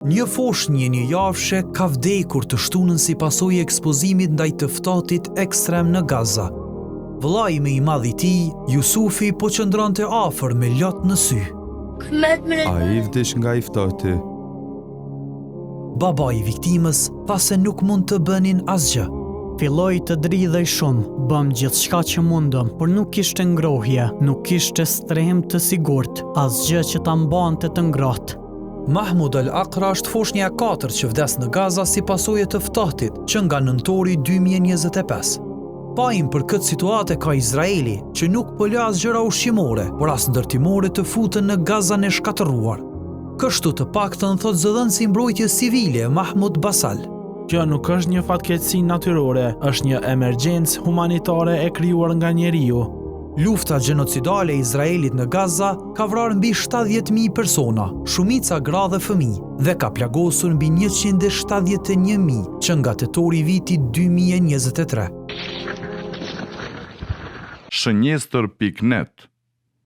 Një foshnjë një javshe ka vdekur të shtunën si pasojë e ekspozimit ndaj të ftohtit ekstrem në Gaza. Vëllai më i madh i tij, Jusufi, po qëndronte afër me lot në sy. Ai vdiq nga i ftohti. Baba i viktimës tha se nuk mund të bënin asgjë. Filloi të dridhej shumë, bëm gjithçka që mundëm, por nuk kishte ngrohje, nuk kishte strehim të sigurt, asgjë që ta mbante të ngrohtë. Mahmud al-Aqra është foshnja e 4 që vdes në Gaza si pasojë të ftohtit që nga nëntori 2025. Pajim për këtë situate ka Izraeli, që nuk po lë as gjëra ushqimore, por as ndërtimore të futen në Gazan e shkatërruar. Kështu të paktën thot zëdhënësi i mbrojtjes civile Mahmud Basal. Kjo nuk është një fatkeqësi natyrore, është një emergjencë humanitare e krijuar nga njeriu. Lufta gjenocidale e Izraelit në Gaza ka vrarë mbi 70.000 persona, shumica gra dhe fëmijë, dhe ka plagosur mbi 171.000 që nga tetori i vitit 2023. Shënjestër.net